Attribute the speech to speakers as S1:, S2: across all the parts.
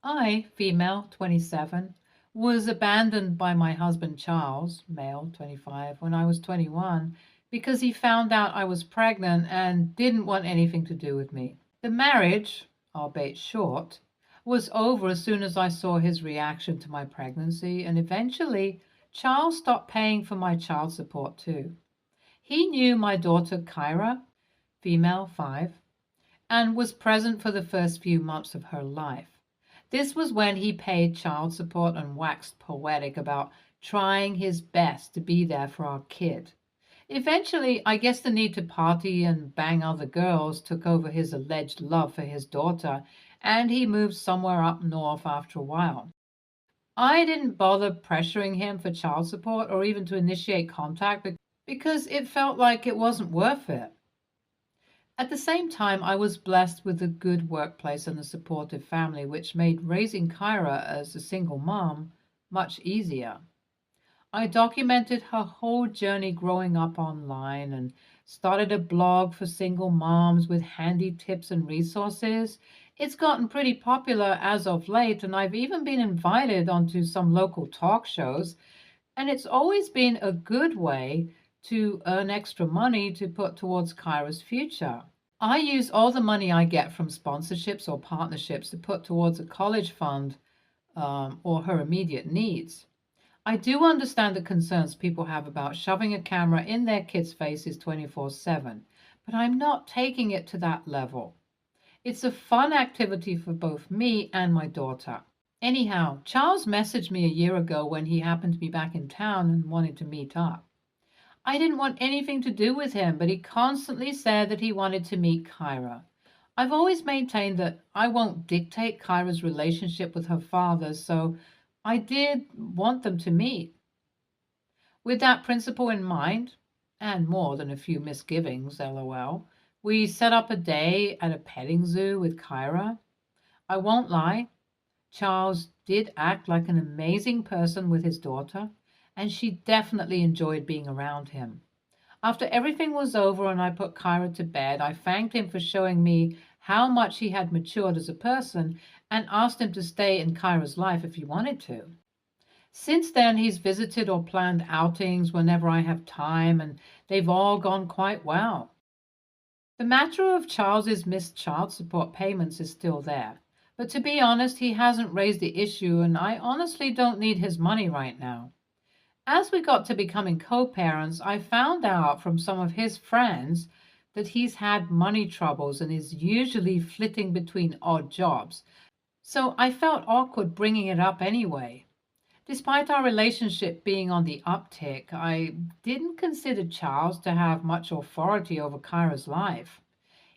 S1: I, female, 27, was abandoned by my husband Charles, male, 25, when I was 21 because he found out I was pregnant and didn't want anything to do with me. The marriage, albeit short, was over as soon as I saw his reaction to my pregnancy, and eventually Charles stopped paying for my child support too. He knew my daughter Kyra, female, 5, and was present for the first few months of her life. This was when he paid child support and waxed poetic about trying his best to be there for our kid. Eventually, I guess the need to party and bang other girls took over his alleged love for his daughter, and he moved somewhere up north after a while. I didn't bother pressuring him for child support or even to initiate contact because it felt like it wasn't worth it. At the same time, I was blessed with a good workplace and a supportive family, which made raising Kyra as a single mom much easier. I documented her whole journey growing up online and started a blog for single moms with handy tips and resources. It's gotten pretty popular as of late, and I've even been invited onto some local talk shows, and it's always been a good way to earn extra money to put towards Kyra's future. I use all the money I get from sponsorships or partnerships to put towards a college fund or her immediate needs. I do understand the concerns people have about shoving a camera in their kids' faces 24/7, but I'm not taking it to that level. It's a fun activity for both me and my daughter. Anyhow, Charles messaged me a year ago when he happened to be back in town and wanted to meet up. I didn't want anything to do with him, but he constantly said that he wanted to meet Kyra. I've always maintained that I won't dictate Kyra's relationship with her father, so I did want them to meet. With that principle in mind, and more than a few misgivings, lol, we set up a day at a petting zoo with Kyra. I won't lie, Charles did act like an amazing person with his daughter, and she definitely enjoyed being around him. After everything was over and I put Kyra to bed, I thanked him for showing me how much he had matured as a person and asked him to stay in Kyra's life if he wanted to. Since then, he's visited or planned outings whenever I have time, and they've all gone quite well. The matter of Charles's missed child support payments is still there, but to be honest, he hasn't raised the issue, and I honestly don't need his money right now. As we got to becoming co-parents, I found out from some of his friends that he's had money troubles and is usually flitting between odd jobs, so I felt awkward bringing it up anyway. Despite our relationship being on the uptick, I didn't consider Charles to have much authority over Kyra's life.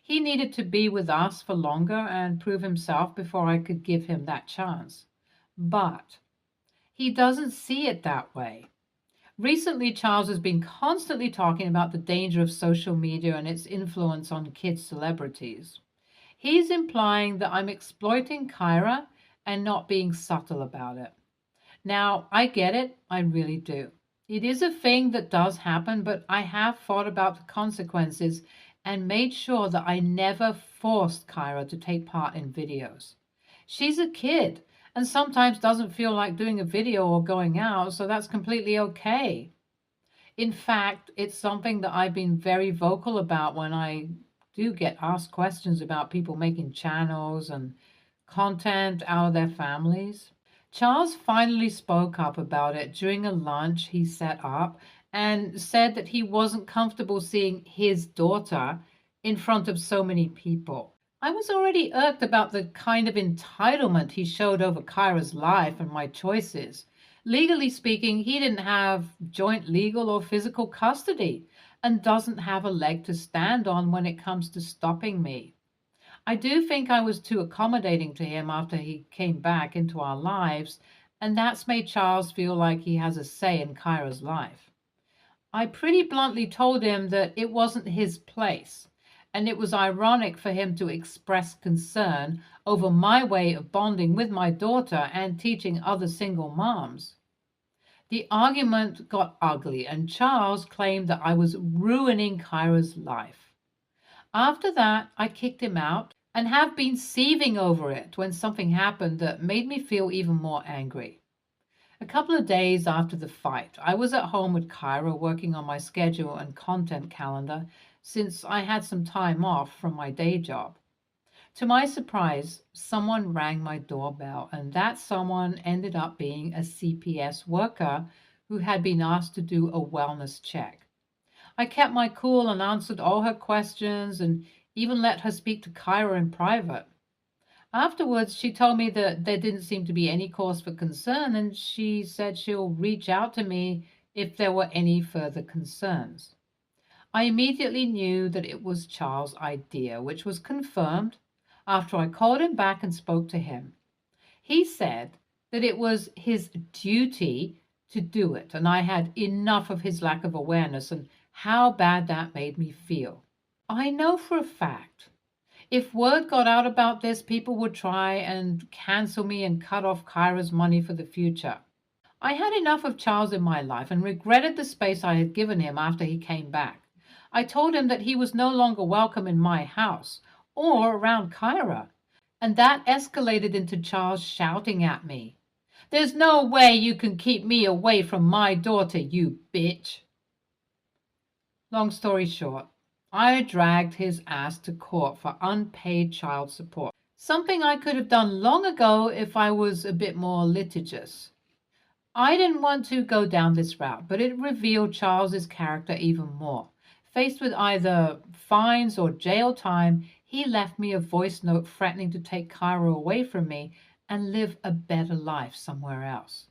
S1: He needed to be with us for longer and prove himself before I could give him that chance. But he doesn't see it that way. Recently, Charles has been constantly talking about the danger of social media and its influence on kids' celebrities. He's implying that I'm exploiting Kyra and not being subtle about it. Now, I get it, I really do. It is a thing that does happen, but I have thought about the consequences and made sure that I never forced Kyra to take part in videos. She's a kid and sometimes doesn't feel like doing a video or going out, so that's completely okay. In fact, it's something that I've been very vocal about when I do get asked questions about people making channels and content out of their families. Charles finally spoke up about it during a lunch he set up and said that he wasn't comfortable seeing his daughter in front of so many people. I was already irked about the kind of entitlement he showed over Kyra's life and my choices. Legally speaking, he didn't have joint legal or physical custody and doesn't have a leg to stand on when it comes to stopping me. I do think I was too accommodating to him after he came back into our lives, and that's made Charles feel like he has a say in Kyra's life. I pretty bluntly told him that it wasn't his place, and it was ironic for him to express concern over my way of bonding with my daughter and teaching other single moms. The argument got ugly, and Charles claimed that I was ruining Kyra's life. After that, I kicked him out and have been seething over it when something happened that made me feel even more angry. A couple of days after the fight, I was at home with Kyra working on my schedule and content calendar since I had some time off from my day job. To my surprise, someone rang my doorbell, and that someone ended up being a CPS worker who had been asked to do a wellness check. I kept my cool and answered all her questions and even let her speak to Kyra in private. Afterwards, she told me that there didn't seem to be any cause for concern, and she said she'll reach out to me if there were any further concerns. I immediately knew that it was Charles' idea, which was confirmed after I called him back and spoke to him. He said that it was his duty to do it, and I had enough of his lack of awareness and how bad that made me feel. I know for a fact if word got out about this, people would try and cancel me and cut off Kyra's money for the future. I had enough of Charles in my life and regretted the space I had given him after he came back. I told him that he was no longer welcome in my house or around Kyra, and that escalated into Charles shouting at me, "There's no way you can keep me away from my daughter, you bitch." Long story short, I dragged his ass to court for unpaid child support, something I could have done long ago if I was a bit more litigious. I didn't want to go down this route, but it revealed Charles's character even more. Faced with either fines or jail time, he left me a voice note threatening to take Kyra away from me and live a better life somewhere else.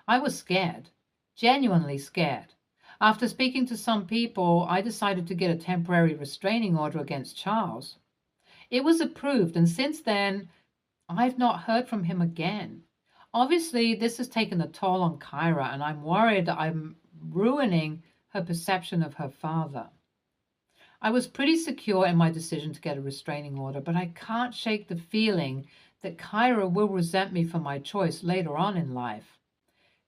S1: I was scared, genuinely scared. After speaking to some people, I decided to get a temporary restraining order against Charles. It was approved, and since then, I've not heard from him again. Obviously, this has taken a toll on Kyra, and I'm worried that I'm ruining her perception of her father. I was pretty secure in my decision to get a restraining order, but I can't shake the feeling that Kyra will resent me for my choice later on in life.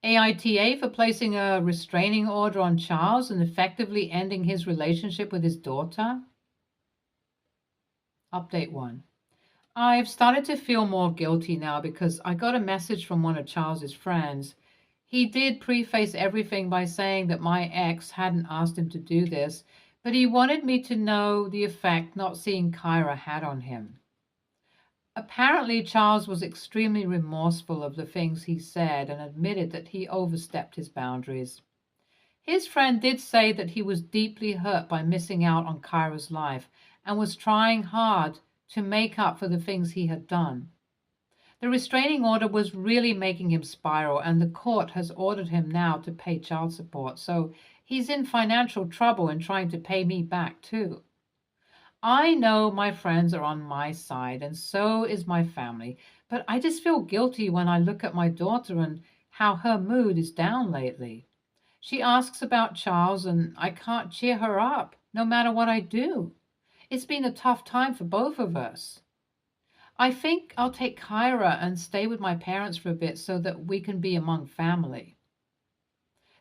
S1: AITA for placing a restraining order on Charles and effectively ending his relationship with his daughter. Update 1. I've started to feel more guilty now because I got a message from one of Charles's friends. He did preface everything by saying that my ex hadn't asked him to do this, but he wanted me to know the effect not seeing Kyra had on him. Apparently, Charles was extremely remorseful of the things he said and admitted that he overstepped his boundaries. His friend did say that he was deeply hurt by missing out on Kyra's life and was trying hard to make up for the things he had done. The restraining order was really making him spiral, and the court has ordered him now to pay child support, so he's in financial trouble and trying to pay me back too. I know my friends are on my side, and so is my family, but I just feel guilty when I look at my daughter and how her mood is down lately. She asks about Charles, and I can't cheer her up, no matter what I do. It's been a tough time for both of us. I think I'll take Kyra and stay with my parents for a bit so that we can be among family.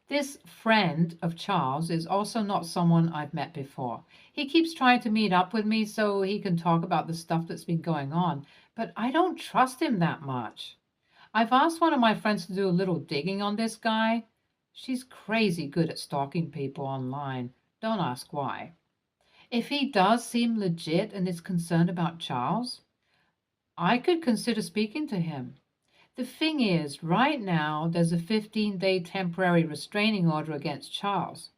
S1: This friend of Charles is also not someone I've met before. He keeps trying to meet up with me so he can talk about the stuff that's been going on, but I don't trust him that much. I've asked one of my friends to do a little digging on this guy. She's crazy good at stalking people online. Don't ask why. If he does seem legit and is concerned about Charles, I could consider speaking to him. The thing is, right now, there's a 15-day temporary restraining order against Charles.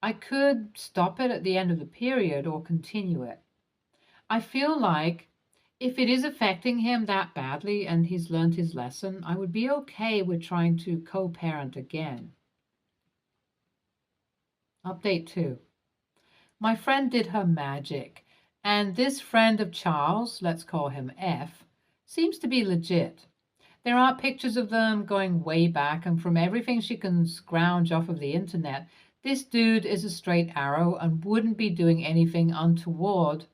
S1: I could stop it at the end of the period or continue it. I feel like if it is affecting him that badly and he's learned his lesson, I would be okay with trying to co-parent again. Update 2. My friend did her magic, and this friend of Charles, let's call him F, seems to be legit. There are pictures of them going way back, and from everything she can scrounge off of the internet, this dude is a straight arrow and wouldn't be doing anything untoward,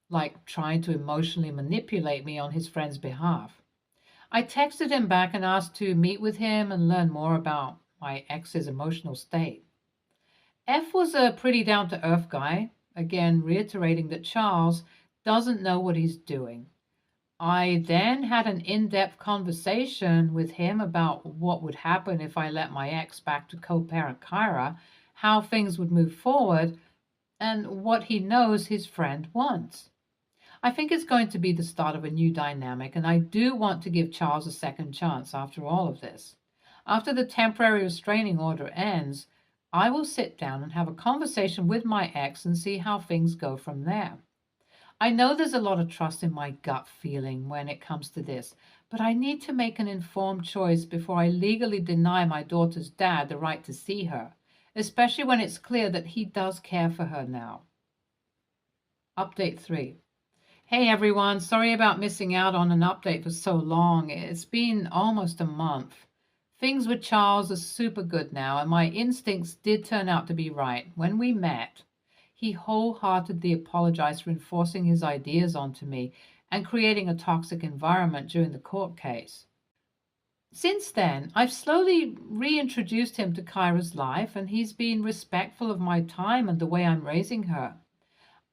S1: like trying to emotionally manipulate me on his friend's behalf. I texted him back and asked to meet with him and learn more about my ex's emotional state. F was a pretty down-to-earth guy, again reiterating that Charles doesn't know what he's doing. I then had an in-depth conversation with him about what would happen if I let my ex back to co-parent Kyra, how things would move forward, and what he knows his friend wants. I think it's going to be the start of a new dynamic, and I do want to give Charles a second chance after all of this. After the temporary restraining order ends, I will sit down and have a conversation with my ex and see how things go from there. I know there's a lot of trust in my gut feeling when it comes to this, but I need to make an informed choice before I legally deny my daughter's dad the right to see her, especially when it's clear that he does care for her now. Update 3. Hey everyone, sorry about missing out on an update for so long. It's been almost a month. Things with Charles are super good now, and my instincts did turn out to be right. When we met, he wholeheartedly apologized for enforcing his ideas onto me and creating a toxic environment during the court case. Since then, I've slowly reintroduced him to Kyra's life, and he's been respectful of my time and the way I'm raising her.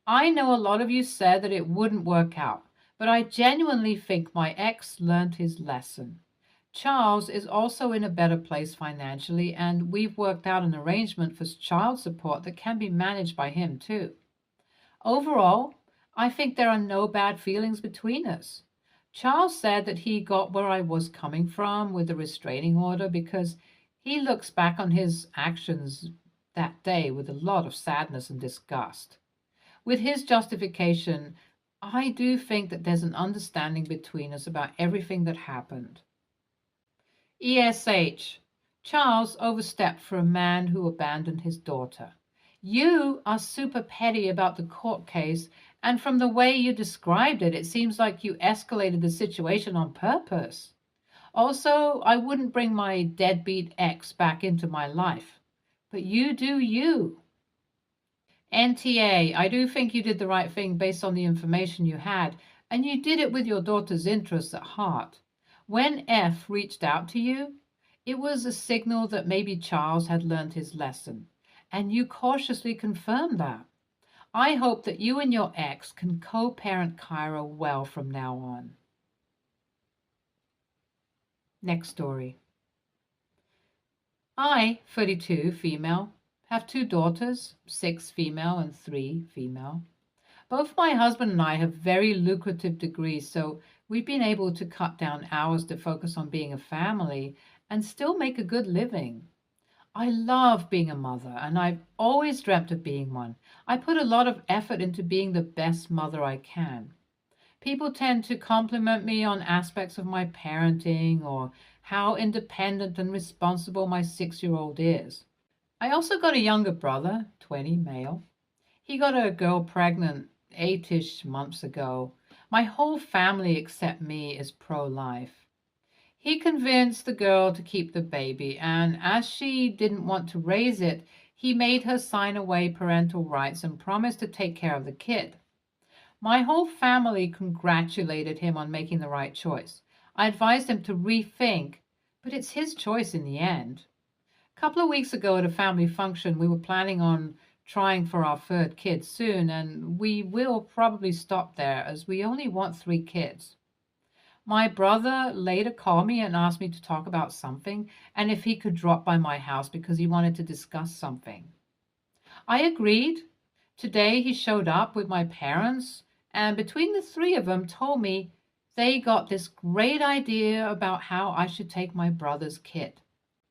S1: I know a lot of you said that it wouldn't work out, but I genuinely think my ex learned his lesson. Charles is also in a better place financially, and we've worked out an arrangement for child support that can be managed by him too. Overall, I think there are no bad feelings between us. Charles said that he got where I was coming from with the restraining order because he looks back on his actions that day with a lot of sadness and disgust. With his justification, I do think that there's an understanding between us about everything that happened. ESH. Charles overstepped for a man who abandoned his daughter. You are super petty about the court case, and from the way you described it, it seems like you escalated the situation on purpose. Also, I wouldn't bring my deadbeat ex back into my life. But you do you. NTA, I do think you did the right thing based on the information you had, and you did it with your daughter's interests at heart. When F reached out to you, it was a signal that maybe Charles had learned his lesson, and you cautiously confirmed that. I hope that you and your ex can co-parent Kyra well from now on. Next story. I, 32, female, have 2 daughters, 6 female and 3 female. Both my husband and I have very lucrative degrees, so we've been able to cut down hours to focus on being a family and still make a good living. I love being a mother, and I've always dreamt of being one. I put a lot of effort into being the best mother I can. People tend to compliment me on aspects of my parenting or how independent and responsible my 6-year-old is. I also got a younger brother, 20, male. He got a girl pregnant 8-ish months ago. My whole family except me is pro-life. He convinced the girl to keep the baby, and as she didn't want to raise it, he made her sign away parental rights and promised to take care of the kid. My whole family congratulated him on making the right choice. I advised him to rethink, but it's his choice in the end. A couple of weeks ago at a family function, we were planning on trying for our 3rd kid soon, and we will probably stop there as we only want 3 kids. My brother later called me and asked me to talk about something and if he could drop by my house because he wanted to discuss something. I agreed. Today he showed up with my parents, and between the 3 of them told me they got this great idea about how I should take my brother's kid.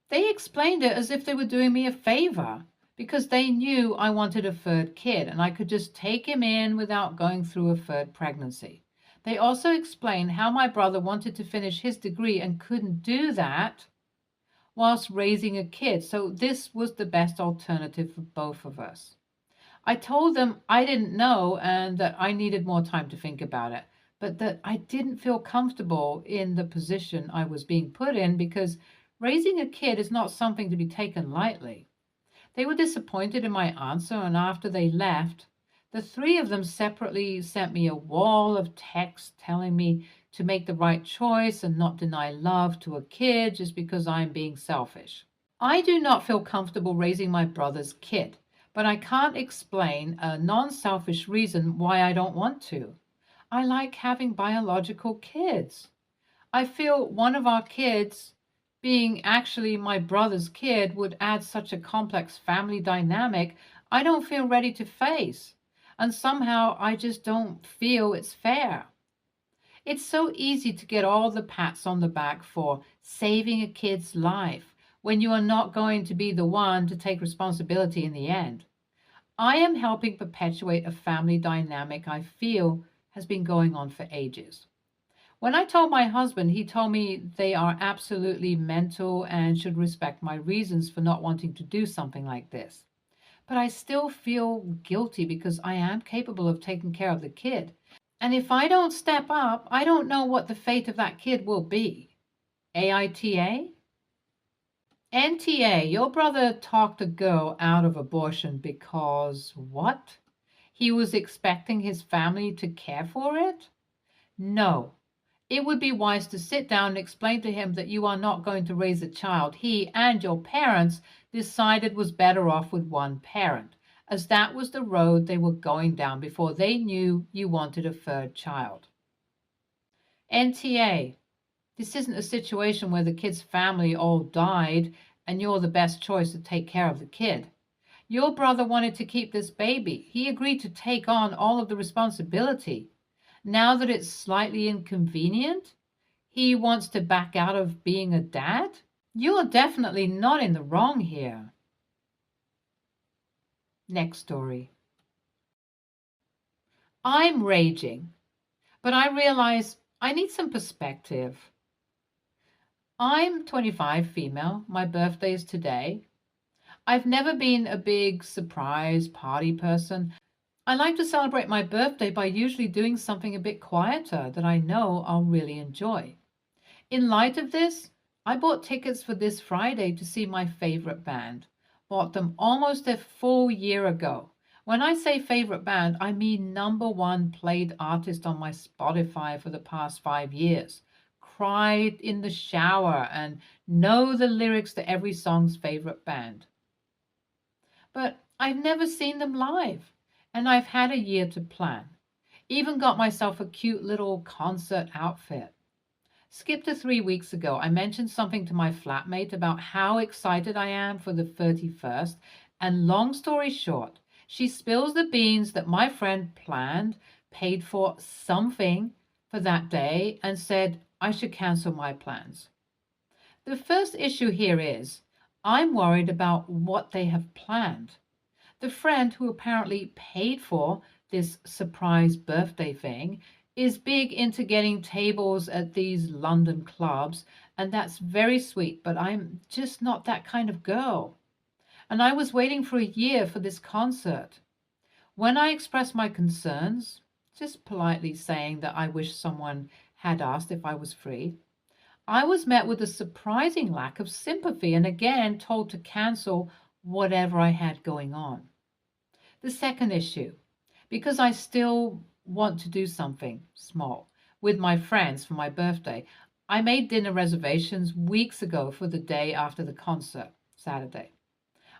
S1: They explained it as if they were doing me a favor because they knew I wanted a 3rd kid and I could just take him in without going through a 3rd pregnancy. They also explained how my brother wanted to finish his degree and couldn't do that whilst raising a kid, so this was the best alternative for both of us. I told them I didn't know and that I needed more time to think about it, but that I didn't feel comfortable in the position I was being put in because raising a kid is not something to be taken lightly. They were disappointed in my answer, and after they left, the 3 of them separately sent me a wall of text telling me to make the right choice and not deny love to a kid just because I'm being selfish. I do not feel comfortable raising my brother's kid, but I can't explain a non-selfish reason why I don't want to. I like having biological kids. I feel one of our kids being actually my brother's kid would add such a complex family dynamic I don't feel ready to face. And somehow I just don't feel it's fair. It's so easy to get all the pats on the back for saving a kid's life when you are not going to be the one to take responsibility in the end. I am helping perpetuate a family dynamic I feel has been going on for ages. When I told my husband, he told me they are absolutely mental and should respect my reasons for not wanting to do something like this. But I still feel guilty because I am capable of taking care of the kid. And if I don't step up, I don't know what the fate of that kid will be. AITA? NTA, your brother talked a girl out of abortion because what? He was expecting his family to care for it? No. It would be wise to sit down and explain to him that you are not going to raise a child he and your parents decided was better off with one parent, as that was the road they were going down before they knew you wanted a third child. NTA, this isn't a situation where the kid's family all died and you're the best choice to take care of the kid. Your brother wanted to keep this baby. He agreed to take on all of the responsibility. Now that it's slightly inconvenient, he wants to back out of being a dad? You're definitely not in the wrong here. Next story. I'm raging, but I realize I need some perspective. I'm 25, female. My birthday is today. I've never been a big surprise party person. I like to celebrate my birthday by usually doing something a bit quieter that I know I'll really enjoy. In light of this, I bought tickets for this Friday to see my favorite band. Bought them almost a full year ago. When I say favorite band, I mean #1 played artist on my Spotify for the past 5 years. Cried in the shower and know the lyrics to every song's favorite band. But I've never seen them live, and I've had a year to plan. Even got myself a cute little concert outfit. Skip to 3 weeks ago, I mentioned something to my flatmate about how excited I am for the 31st, and long story short, she spills the beans that my friend planned, paid for something for that day, and said I should cancel my plans. The first issue here is I'm worried about what they have planned. The friend who apparently paid for this surprise birthday thing is big into getting tables at these London clubs, and that's very sweet, but I'm just not that kind of girl. And I was waiting for a year for this concert. When I expressed my concerns, just politely saying that I wish someone had asked if I was free, I was met with a surprising lack of sympathy and again told to cancel whatever I had going on. The second issue, because I still want to do something small with my friends for my birthday, I made dinner reservations weeks ago for the day after the concert, Saturday.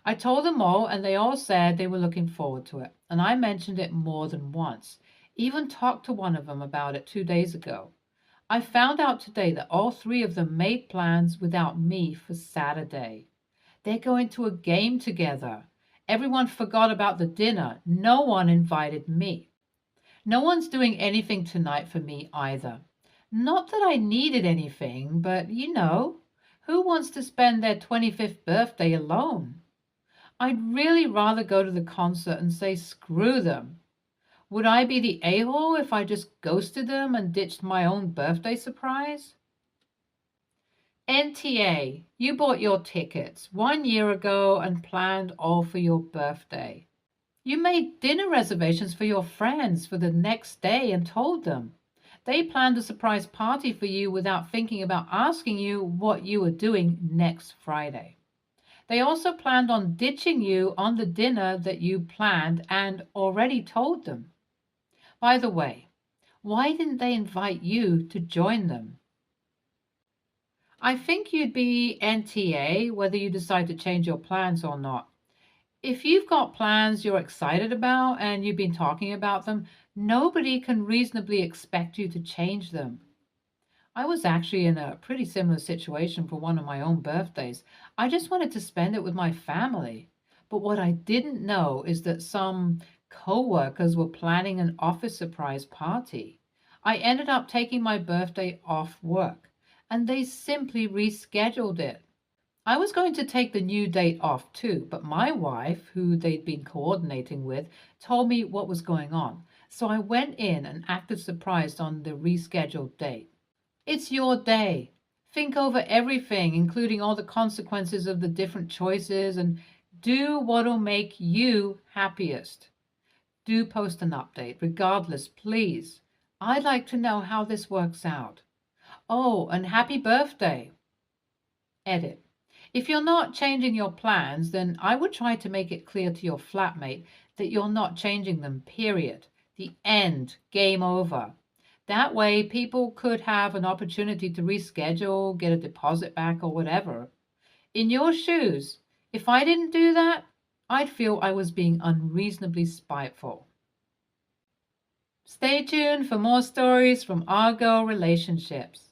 S1: I told them all, and they all said they were looking forward to it, and I mentioned it more than once. Even talked to one of them about it 2 days ago. I found out today that all three of them made plans without me for Saturday. They're going to a game together. Everyone forgot about the dinner. No one invited me. No one's doing anything tonight for me either. Not that I needed anything, but who wants to spend their 25th birthday alone? I'd really rather go to the concert and say screw them. Would I be the a-hole if I just ghosted them and ditched my own birthday surprise? NTA, you bought your tickets 1 year ago and planned all for your birthday. You made dinner reservations for your friends for the next day and told them. They planned a surprise party for you without thinking about asking you what you were doing next Friday. They also planned on ditching you on the dinner that you planned and already told them. By the way, why didn't they invite you to join them? I think you'd be NTA whether you decide to change your plans or not. If you've got plans you're excited about and you've been talking about them, nobody can reasonably expect you to change them. I was actually in a pretty similar situation for one of my own birthdays. I just wanted to spend it with my family. But what I didn't know is that some coworkers were planning an office surprise party. I ended up taking my birthday off work, and they simply rescheduled it. I was going to take the new date off too, but my wife, who they'd been coordinating with, told me what was going on. So I went in and acted surprised on the rescheduled date. It's your day. Think over everything, including all the consequences of the different choices, and do what'll make you happiest. Do post an update, regardless, please. I'd like to know how this works out. Oh, and happy birthday. Edit. If you're not changing your plans, then I would try to make it clear to your flatmate that you're not changing them, period. The end. Game over. That way, people could have an opportunity to reschedule, get a deposit back, or whatever. In your shoes, if I didn't do that, I'd feel I was being unreasonably spiteful. Stay tuned for more stories from our girl relationships.